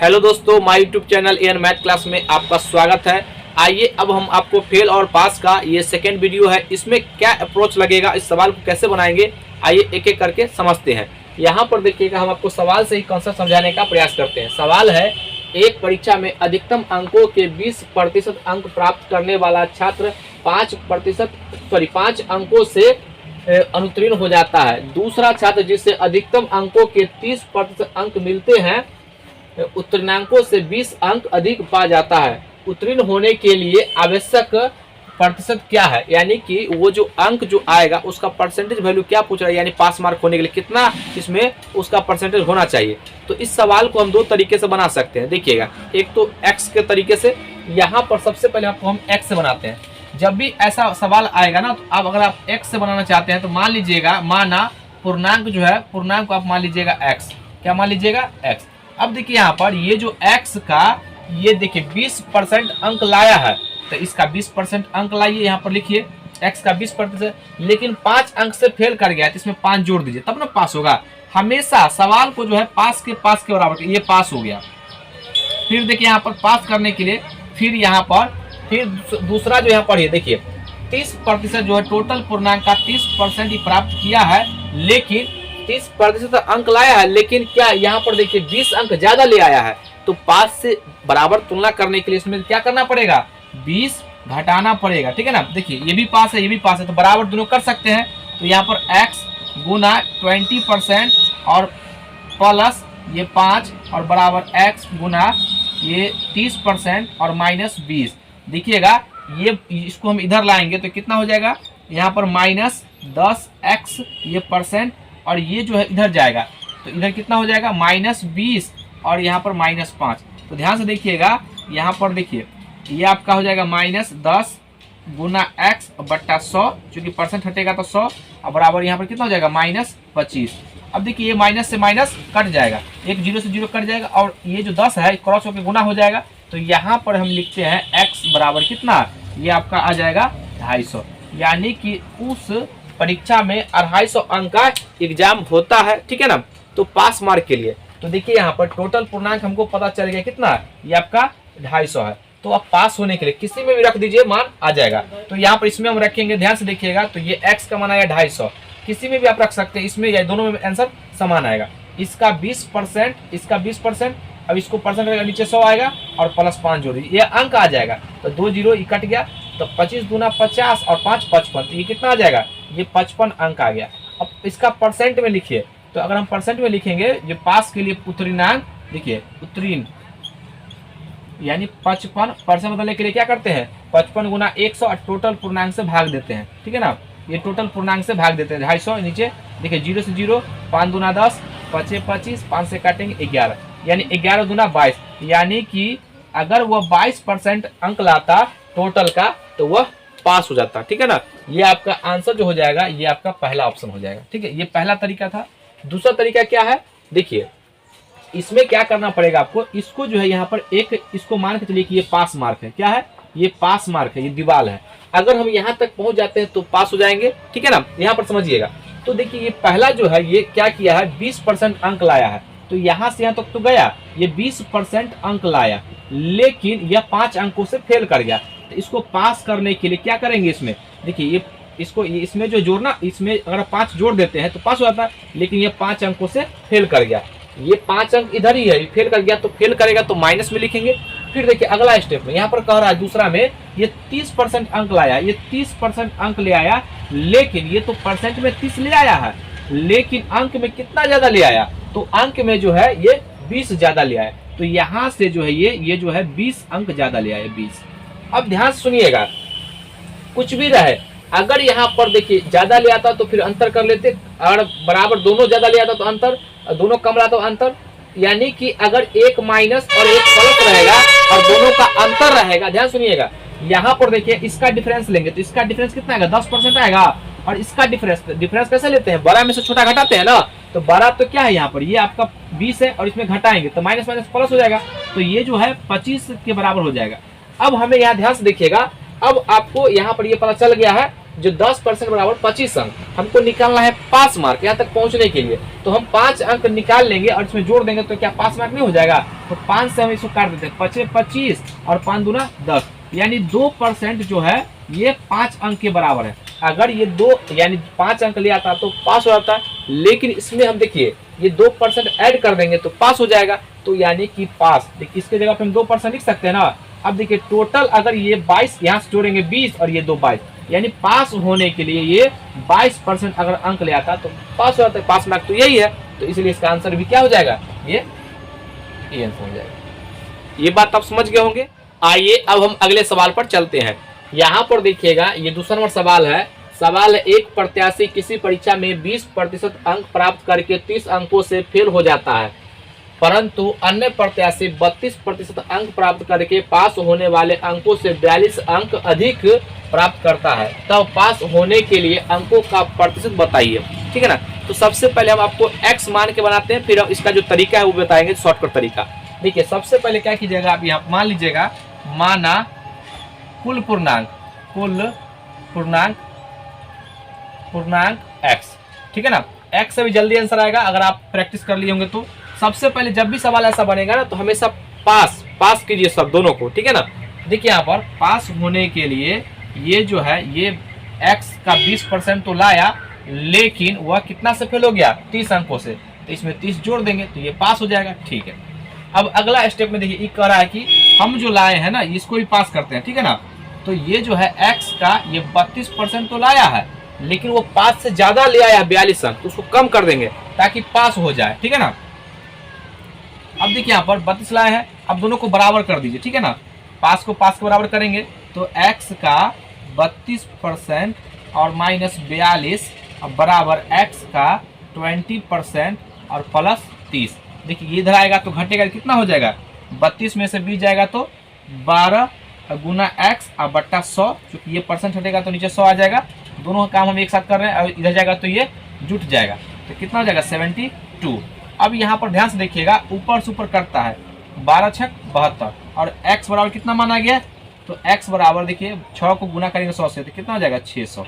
Hello दोस्तों, my YouTube channel an math class में आपका स्वागत है। आइए अब हम आपको फेल और पास का ये सेकेंड वीडियो है, इसमें क्या अप्रोच लगेगा, इस सवाल को कैसे बनाएंगे, आइए एक एक करके समझते हैं। यहाँ पर देखिएगा, हम आपको सवाल से ही कॉन्सेप्ट समझाने का प्रयास करते हैं। सवाल है, एक परीक्षा में अधिकतम अंकों के 20% अंक प्राप्त करने वाला छात्र 5 अंकों से अनुत्तीर्ण हो जाता है। दूसरा छात्र जिसे अधिकतम अंकों के 30% अंक मिलते हैं, उत्तीर्णांकों से 20 अंक अधिक पा जाता है। उत्तीर्ण होने के लिए आवश्यक प्रतिशत क्या है, यानी कि वो जो अंक जो आएगा उसका परसेंटेज वैल्यू क्या पूछ रहा है, यानी पास मार्क होने के लिए कितना इसमें उसका परसेंटेज होना चाहिए। तो इस सवाल को हम दो तरीके से बना सकते हैं। देखिएगा, एक तो एक्स के तरीके से, यहाँ पर सबसे पहले आपको हम एक्स से बनाते हैं। जब भी ऐसा सवाल आएगा ना, तो अब अगर आप एक्स से बनाना चाहते हैं तो मान लीजिएगा, माना पूर्णांक जो है, पूर्णांक को आप मान लीजिएगा एक्स। क्या मान लीजिएगा? एक्स। अब देखिए यहाँ पर ये जो x का, ये देखिए 20% अंक लाया है, तो इसका 20% अंक लाइए, यहाँ पर लिखिए x का 20%, लेकिन 5 अंक से फेल कर गया है, तो इसमें 5 जोड़ दीजिए, तब ना पास होगा। हमेशा सवाल को जो है पास के बराबर, ये पास हो गया। फिर देखिए यहाँ पर पास करने के लिए फिर यहाँ पर फिर दूसरा जो यहाँ पर देखिए 30% जो है, टोटल पूर्णांक का 30% ही प्राप्त किया है, लेकिन 30% अंक लाया है, लेकिन क्या यहाँ पर देखिए 20 अंक ज्यादा ले आया है। तो पास से बराबर तुलना करने के लिए इसमें क्या करना पड़ेगा? 20 घटाना पड़ेगा, ठीक है ना। देखिए ये भी पास है, ये भी पास है, तो बराबर दोनों कर सकते हैं। तो यहाँ पर x गुना 20% और प्लस ये 5 और बराबर x गुना ये 30% और माइनस 20। देखिएगा, ये इसको हम इधर लाएंगे तो कितना हो जाएगा? यहाँ पर माइनस 10x ये परसेंट, और ये जो है इधर जाएगा, तो इधर कितना हो जाएगा? माइनस 20 और यहाँ पर माइनस 5। तो ध्यान से देखिएगा, यहाँ पर देखिए ये आपका हो जाएगा माइनस 10 गुना x बट्टा 100, चूंकि परसेंट हटेगा तो 100, और बराबर यहाँ पर कितना हो जाएगा? माइनस 25। अब देखिए ये माइनस से माइनस कट जाएगा, एक जीरो से जीरो कट जाएगा, और ये जो 10 है क्रॉस होकर गुना हो जाएगा। तो यहाँ पर हम लिखते हैं x बराबर कितना? ये आपका आ जाएगा 250, यानी कि उस परीक्षा में 250 अंक का एग्जाम होता है, ठीक है ना। तो पास मार्क के लिए तो देखिए यहाँ पर टोटल पूर्णांक हमको पता चल गया कितना, ये आपका 250 है। तो अब पास होने के लिए किसी में भी रख दीजिए, मान आ जाएगा। तो यहाँ पर इसमें हम रखेंगे, ध्यान से देखिएगा, तो ये x का मान आया 250, किसी में भी आप रख सकते हैं, इसमें या दोनों में आंसर समान आएगा। इसका 20%, इसका 20%, अब इसको परसेंट नीचे 100 आएगा और प्लस 5 जोड़ दीजिए, ये अंक आ जाएगा। तो 2 जीरो कट गया, तो 25 दूना 50 और 5 55, तो ये कितना आ जाएगा? ये 55 अंक आ गया। अब इसका परसेंट में लिखिए, तो अगर हम परसेंट में लिखेंगे, जो पास के लिए उत्तीर्णांक, देखिए उत्तीर्ण यानी 55% बदलने के लिए क्या करते हैं? 55 गुना 100 और टोटल पूर्णांक से भाग देते हैं, ठीक है ना। ये टोटल पूर्णांक से भाग देते हैं, 250 नीचे देखिए, जीरो से जीरो, 5 दूना 10, 5 25, 5 से काटेंगे 11, यानी 11 दूना 22, यानी कि अगर वह 22% अंक लाता टोटल का, तो वह पास हो जाता, ठीक है ना। ये आपका आंसर जो हो जाएगा, ये आपका पहला ऑप्शन हो जाएगा, ठीक है। ये पहला तरीका था। दूसरा तरीका क्या है? देखिए इसमें क्या करना पड़ेगा आपको, इसको जो है यहाँ पर एक, इसको मान के चलिए कि ये पास मार्क है। क्या है? ये पास मार्क है, ये दीवार है। अगर हम यहाँ तक पहुंच जाते हैं तो पास हो जाएंगे, ठीक है ना। यहाँ पर समझिएगा, तो देखिए ये पहला जो है, ये क्या किया है? 20% अंक लाया है, तो यहाँ से यहाँ तक तो गया, ये 20% अंक लाया, लेकिन यह 5 अंकों से फेल कर गया। तो इसको पास करने के लिए क्या करेंगे? इसमें देखिए ये इसको इसमें जो जोड़ना, इसमें अगर 5 जोड़ देते हैं तो पास हो जाता है, लेकिन ये 5 अंकों से फेल कर गया, ये 5 अंक इधर ही है, फेल कर गया, तो फेल करेगा तो माइनस में लिखेंगे। फिर देखिए अगला स्टेप में यहाँ पर कह रहा है, दूसरा में ये 30% अंक लाया, ये 30% अंक ले आया, लेकिन ये तो परसेंट में 30 ले आया है, लेकिन अंक में कितना ज्यादा ले आया? तो अंक में जो है ये 20 ज्यादा ले आया, तो यहाँ से जो है ये जो है 20 अंक ज्यादा ले आया, 20। अब ध्यान सुनिएगा, कुछ भी रहे, अगर यहाँ पर देखिए ज्यादा ले आता तो फिर अंतर कर लेते, अगर बराबर दोनों ज्यादा ले आता तो अंतर, दोनों कम लाता तो अंतर, यानी कि अगर एक माइनस और एक प्लस रहेगा और दोनों का अंतर रहेगा, ध्यान सुनिएगा, यहाँ पर देखिए इसका डिफरेंस लेंगे तो इसका डिफरेंस कितना आएगा? 10% आएगा, और इसका डिफरेंस कैसे लेते हैं? बड़ा में से छोटा घटाते हैं ना। तो बड़ा तो क्या है यहाँ पर, ये आपका 20 है, और इसमें घटाएंगे तो माइनस माइनस प्लस हो जाएगा, तो ये जो है 25 के बराबर हो जाएगा। अब हमें यहाँ ध्यान से देखिएगा, अब आपको यहाँ पर ये पता चल गया है जो 10% बराबर 25 अंक हमको निकालना है पास मार्क यहाँ तक पहुंचने के लिए। तो हम 5 अंक निकाल लेंगे और इसमें जोड़ देंगे तो क्या पास मार्क नहीं हो जाएगा। तो 5 से हम इसको काट देते हैं, 5 25 और 5 दूना 10, यानी 2% जो है ये 5 अंक के बराबर है। अगर ये 2 यानी 5 अंक ले आता तो पास हो जाता है, लेकिन इसमें हम देखिए ये 2% ऐड कर देंगे तो पास हो जाएगा। तो यानी कि पास, देखिए इसके जगह पे हम 2% लिख सकते हैं ना। अब देखिए टोटल अगर ये 22 यहाँ से जोड़ेंगे 20 और ये 2 22, यानी पास होने के लिए ये 22% अगर अंक ले आता तो पास हो जाता है। पास मार्क तो यही है, तो इसलिए इसका आंसर भी क्या हो जाएगा, ये आंसर हो जाएगा। ये बात आप समझ गए होंगे। आइए अब हम अगले सवाल पर चलते हैं। यहाँ पर देखिएगा ये दूसरा नंबर सवाल है। सवाल है, एक प्रत्याशी किसी परीक्षा में 20% अंक प्राप्त करके 30 अंकों से फेल हो जाता है, परंतु अन्य प्रत्याशी 32% अंक प्राप्त करके पास होने वाले अंकों से 42 अंक अधिक प्राप्त करता है, तब पास होने के लिए अंकों का प्रतिशत बताइए। ठीक है ना। तो सबसे पहले हम आपको x मान के बनाते हैं, फिर इसका जो तरीका है वो बताएंगे, शॉर्टकट तरीका। देखिए सबसे पहले क्या कीजिएगा, आप यहाँ मान लीजिएगा, माना कुल पूर्णांक x। ठीक है ना। x से भी जल्दी आंसर आएगा अगर आप प्रैक्टिस कर लिए होंगे तो। सबसे पहले जब भी सवाल ऐसा बनेगा ना तो हमेशा पास कीजिए सब दोनों को। ठीक है ना। देखिए यहाँ पर पास होने के लिए ये जो है ये x का 20% तो लाया, लेकिन वह कितना से फेल हो गया, 30 अंकों से। तो इसमें 30 जोड़ देंगे तो ये पास हो जाएगा। ठीक है। अब अगला स्टेप में देखिए ये कह रहा है कि हम जो लाए हैं ना इसको भी पास करते हैं। ठीक है ना। तो ये जो है x का ये 32% तो लाया है, लेकिन वो 5 से ज्यादा ले आया 42 अंक, तो उसको कम कर देंगे ताकि पास हो जाए। ठीक है ना। अब देखिए यहाँ पर 32 लाए हैं, अब दोनों को बराबर कर दीजिए। ठीक है ना। पास को पास के बराबर करेंगे तो x का 32% और माइनस 42 अब बराबर x का 20% और प्लस 30। देखिए ये इधर आएगा तो घटेगा, कितना हो जाएगा, 32 में से 20 जाएगा तो 12 गुना x और बट्टा 100, क्योंकि ये परसेंट हटेगा तो नीचे 100 आ जाएगा। दोनों का काम हम एक साथ कर रहे हैं, और इधर जाएगा तो ये जुट जाएगा, तो कितना हो जाएगा 72। अब यहाँ पर ध्यान से देखिएगा, ऊपर से ऊपर करता है 12 छक 72 और x बराबर कितना माना गया, तो x बराबर देखिए 6 को गुना करेंगे 100 से तो कितना हो जाएगा 600।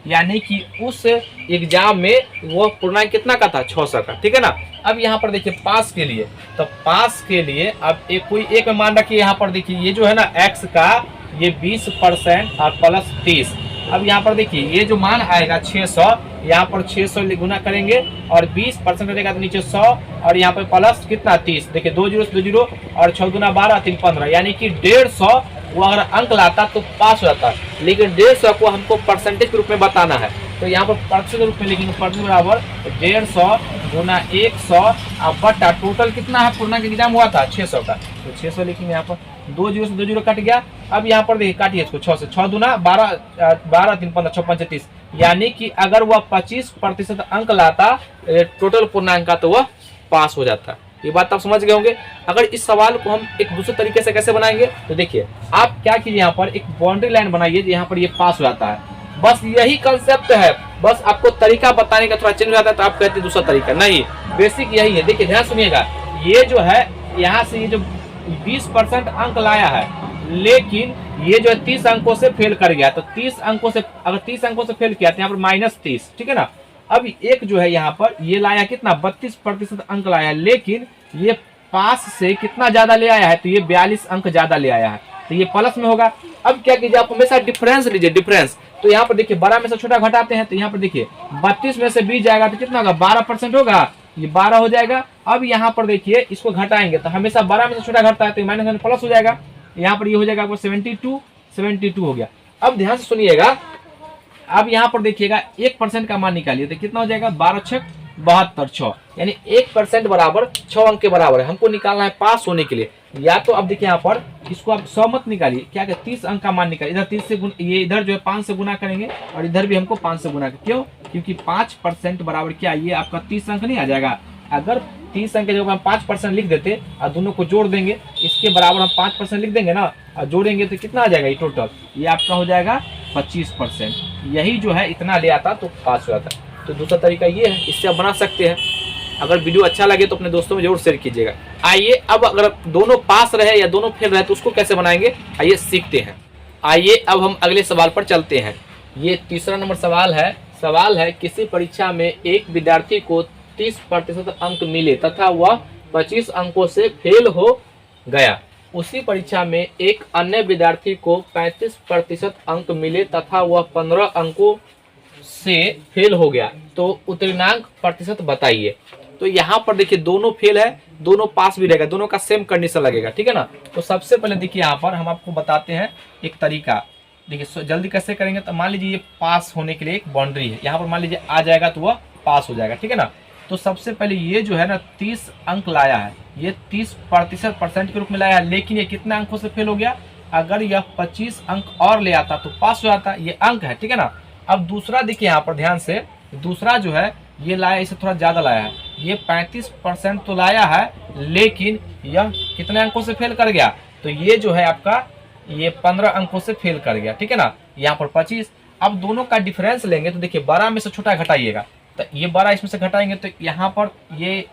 यानी कि उस एग्जाम में वो पूर्णांक कितना का था, 600 का। ठीक है ना। अब यहाँ पर देखिए पास के लिए, तो पास के लिए अब एक कोई एक मान रखिए। यहाँ पर देखिए ये जो है ना x का ये 20% और प्लस 30। अब यहाँ पर देखिए ये जो मान आएगा 600, यहाँ पर 600 गुना करेंगे और 20% रहेगा तो नीचे 100 और यहाँ पर प्लस कितना 30। देखिए 2 जीरो 2 जीरो और 6 गुना 12 3 15, यानी कि 150 वो अगर अंक लाता तो पास हो जाता, लेकिन 150 को हमको परसेंटेज के रूप में बताना है। तो यहाँ पर प्रतिशत के रूप में लिखेंगे, प्रतिशत बराबर 150 गुना 100 और बटा टोटल कितना है, पूर्णांक एग्जाम हुआ था 600 का, तो 600 लिखेंगे। यहाँ पर 2 जीरो से 2 जीरो कट गया। अब यहाँ पर देखिए काटिए इसको 6 से, 6 दूना 12 12 3 15 6 5 30, यानी कि अगर वह 25% अंक लाता टोटल पूर्णांक का तो वह पास हो जाता। ये बात आप समझ गए होंगे। अगर इस सवाल को हम एक दूसरे तरीके से कैसे बनाएंगे, तो देखिए आप क्या कीजिए, यहाँ पर एक बाउंड्री लाइन बनाइए, यहाँ पर ये पास हो जाता है। बस यही कंसेप्ट है, बस आपको तरीका बताने का थोड़ा चेंज हो जाता है, तो आप कहते हैं दूसरा तरीका, नहीं बेसिक यही है। देखिए ध्यान सुनिएगा, ये जो है यहाँ से ये जो 20% अंक लाया है, लेकिन ये जो है 30 अंकों से फेल कर गया, तो 30 अंकों से अगर 30 अंकों से फेल किया तो यहाँ पर माइनस 30। ठीक है ना। अब एक जो है यहाँ पर ये लाया कितना 32% अंक लाया, लेकिन ये पास से कितना ज्यादा ले आया है, तो ये 42 अंक ज्यादा ले आया है, तो ये प्लस में होगा। अब क्या कीजिए, आप हमेशा डिफरेंस लीजिए, डिफरेंस। तो यहाँ पर देखिए बड़ा में से छोटा घटाते हैं, तो यहाँ पर देखिए 32 में से 20 जाएगा तो कितना होगा, 12% होगा, ये 12 हो जाएगा। अब यहाँ पर देखिए इसको घटाएंगे तो हमेशा 12 में से छोटा घटता है, तो माइनस प्लस हो जाएगा। यहाँ पर ये हो जाएगा आपको 72 हो गया। अब ध्यान से सुनिएगा, अब यहाँ पर देखिएगा 1% का मान निकालिए तो कितना हो जाएगा, 12 छक 72 6, यानी 1% बराबर 6 अंक के बराबर है। हमको निकालना है पास होने के लिए। या तो अब देखिए यहाँ पर इसको आप 100 मत निकालिए, क्या 30 अंक का मान निकालिए। इधर 30 से ये इधर जो है 5 से गुना करेंगे और इधर भी हमको 5 से गुना करेंगे। क्यों, क्योंकि 5% बराबर क्या, ये आपका 30 अंक नहीं आ जाएगा। अगर 30 अंक के जगह हम 5% लिख देते और दोनों को जोड़ देंगे, इसके बराबर हम 5% लिख देंगे ना, और जोड़ेंगे तो कितना आ जाएगा, ये टोटल ये आपका हो जाएगा 25%। यही जो है इतना ले आता तो पास हो जाता। तो दूसरा तरीका ये है, इससे आप बना सकते हैं। अगर वीडियो अच्छा लगे तो अपने दोस्तों में जरूर शेयर कीजिएगा। आइए अब अगर दोनों पास रहे या दोनों फेल रहे तो उसको कैसे बनाएंगे, आइए सीखते हैं। आइए अब हम अगले सवाल पर चलते हैं। ये तीसरा नंबर सवाल है किसी परीक्षा में एक विद्यार्थी को 30% अंक मिले तथा वह 25 अंकों से फेल हो गया। उसी परीक्षा में एक अन्य विद्यार्थी को 35% अंक मिले तथा वह 15 अंकों से फेल हो गया, तो उत्तीर्णांक प्रतिशत बताइए। तो यहाँ पर देखिए दोनों फेल है, दोनों पास भी रहेगा, दोनों का सेम कंडीशन लगेगा, ठीक है ना। तो सबसे पहले देखिए यहाँ पर हम आपको बताते हैं एक तरीका। देखिए जल्दी कैसे करेंगे, तो मान लीजिए ये पास होने के लिए एक बाउंड्री है, यहाँ पर मान लीजिए आ जाएगा तो वह पास हो जाएगा, ठीक है ना। तो सबसे पहले ये जो है ना 30 अंक लाया है, ये 30% के रूप में लाया है, लेकिन ये कितने अंकों से फेल हो गया। अगर यह 25 अंक और ले आता तो पास हो जाता, ये अंक है, ठीक है ना। अब दूसरा देखिए यहाँ पर ध्यान से, दूसरा जो है ये लाया, इसे थोड़ा ज़्यादा लाया है, ये 35% तो लाया है, लेकिन यह कितने अंकों से फेल कर गया, तो ये जो है आपका ये 15 अंकों से फेल कर गया, ठीक है ना। यहाँ पर 25। अब दोनों का डिफरेंस लेंगे तो देखिए बड़ा में से छोटा घटाइएगा, तो ये बड़ा इसमें से घटाएंगे तो यहाँ पर ये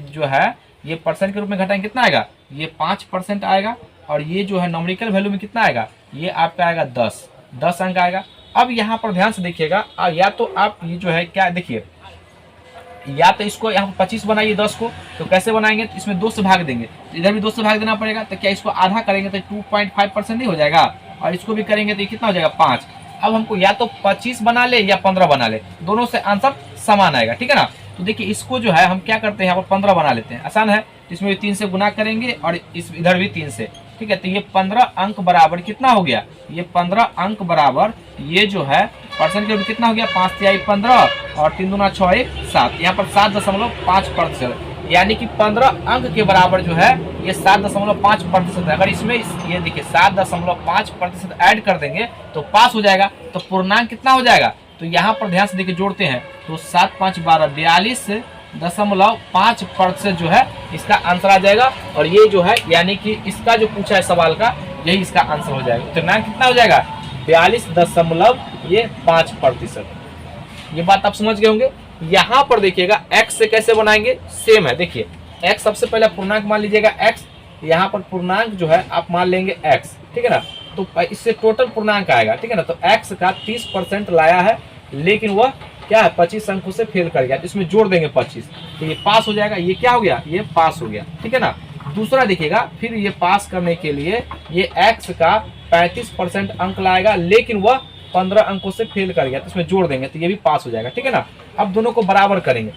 जो है ये परसेंट के रूप में घटाएंगे, कितना आएगा, ये 5% आएगा, और ये जो है नॉमिकल वैल्यू में कितना आएगा, ये आपका आएगा 10 अंक आएगा। अब यहाँ पर ध्यान से देखिएगा, या तो आप ये जो है क्या देखिए, या तो इसको यहाँ पर 25 बनाइए 10 को, तो कैसे बनाएंगे, तो इसमें 2 से भाग देंगे, इधर भी 2 से भाग देना पड़ेगा, तो क्या इसको आधा करेंगे तो 2.5% नहीं हो जाएगा, और इसको भी करेंगे तो ये कितना हो जाएगा 5। अब हमको या तो 25 बना ले या 15 बना ले, दोनों से आंसर समान आएगा, ठीक है ना। तो देखिए इसको जो है हम क्या करते हैं, यहाँ पर 15 बना लेते हैं, आसान है। इसमें भी 3 से गुना करेंगे और इधर भी 3 से, ठीक है। तो ये 15 अंक बराबर कितना हो गया, ये 15 अंक बराबर ये जो है परसेंट के कितना हो गया, 5 तिहाई 15 और 3 दूना 6 7, यहाँ पर 7.5%, यानी कि 15 अंक के बराबर जो है ये 7.5% है। अगर इसमें ये देखिए 7.5% ऐड कर देंगे तो पास हो जाएगा। तो पूर्णांक कितना हो जाएगा, तो यहाँ पर ध्यान से देखिए जोड़ते हैं, तो 7 5 12 42.5% जो है इसका आंसर आ जाएगा। और ये जो है यानी कि इसका जो पूछा है सवाल का, यही इसका आंसर हो जाएगा। उत्तीर्णांक कितना हो जाएगा, 42.5%। ये बात आप समझ गए होंगे। यहाँ पर देखिएगा x से कैसे बनाएंगे, सेम है। देखिए x सबसे पहले पूर्णांक मान लीजिएगा x, यहाँ पर पूर्णांक जो है आप मान लेंगे x, ठीक है ना। तो इससे टोटल पूर्णांक आएगा, ठीक है ना। तो x का 30% लाया है, लेकिन वह क्या है 25 अंकों से फेल कर गया, तो इसमें जोड़ देंगे 25, तो ये पास हो जाएगा। ये क्या हो गया, ये पास हो गया, ठीक है ना। दूसरा देखिएगा, फिर ये पास करने के लिए ये x का 35% अंक लाएगा, लेकिन वह 15 अंकों से फेल कर गया, तो इसमें जोड़ देंगे, तो ये भी पास हो जाएगा, ठीक है ना। अब दोनों को बराबर करेंगे,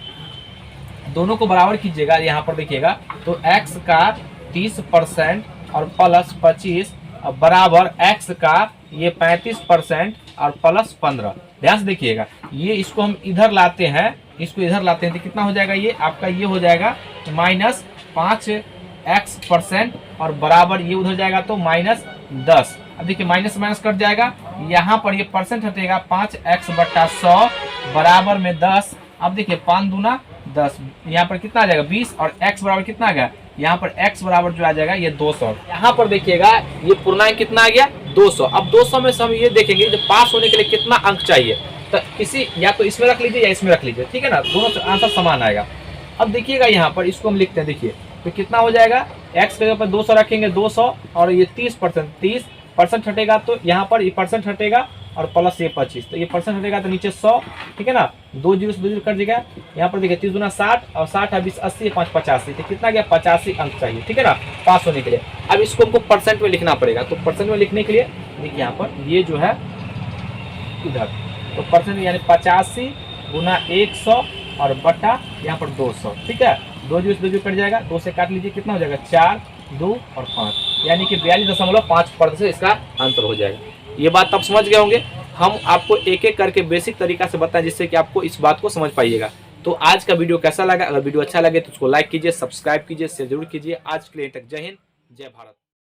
दोनों को बराबर कीजिएगा। यहाँ पर देखिएगा तो x का 30% और प्लस 25 बराबर x का ये 35% और प्लस 15। ध्यान से देखिएगा, ये इसको हम इधर लाते हैं, इसको इधर लाते हैं तो कितना हो जाएगा, ये आपका ये हो जाएगा -5x% और बराबर ये उधर जाएगा तो -10। अब देखिए माइनस माइनस कट जाएगा, यहाँ पर ये परसेंट हटेगा, 5x/100 बराबर में 10। अब देखिए 5 दूना 10, यहाँ पर कितना आ जाएगा 20, और x बराबर कितना आ गया, यहाँ पर x बराबर जो आ जाएगा ये 200। यहाँ पर देखिएगा ये पूर्णांक कितना आ गया 200। अब 200 में से हम ये देखेंगे जब पास होने के लिए कितना अंक चाहिए, तो किसी या तो इसमें रख लीजिए या इसमें रख लीजिए, ठीक है ना, दोनों से आंसर समान आएगा। अब देखिएगा यहाँ पर इसको हम लिखते हैं, देखिए तो कितना हो जाएगा, x के ऊपर 200 रखेंगे 200, और ये 30% हटेगा, तो यहाँ पर ये परसेंट हटेगा और प्लस ये 25, तो ये परसेंट हटेगा तो नीचे 100, ठीक है ना। 2 जीरो से 2 जीरो कट जाएगा, यहाँ पर देखिए 30 दूना 60 और 60 है 20 80 5 85, तो कितना गया 85 अंक चाहिए, ठीक है ना, पास होने के लिए। अब इसको हमको परसेंट में लिखना पड़ेगा, तो परसेंट में लिखने के लिए देखिए यहाँ पर ये जो है इधर, तो परसेंट यानी 85 गुना 100 और बटा यहाँ पर 200, ठीक है। 2 जीरो से 2 जीरो कट जाएगा, 2 से काट लीजिए, कितना हो जाएगा 4 2 और 5, यानी कि 42.5% इसका आंसर हो जाएगा। ये बात आप समझ गए होंगे। हम आपको एक एक करके बेसिक तरीका से बताएं जिससे कि आपको इस बात को समझ पाइएगा। तो आज का वीडियो कैसा लगा, अगर वीडियो अच्छा लगे तो उसको लाइक कीजिए, सब्सक्राइब कीजिए, शेयर जरूर कीजिए। आज के लिए तक जय हिंद जय भारत।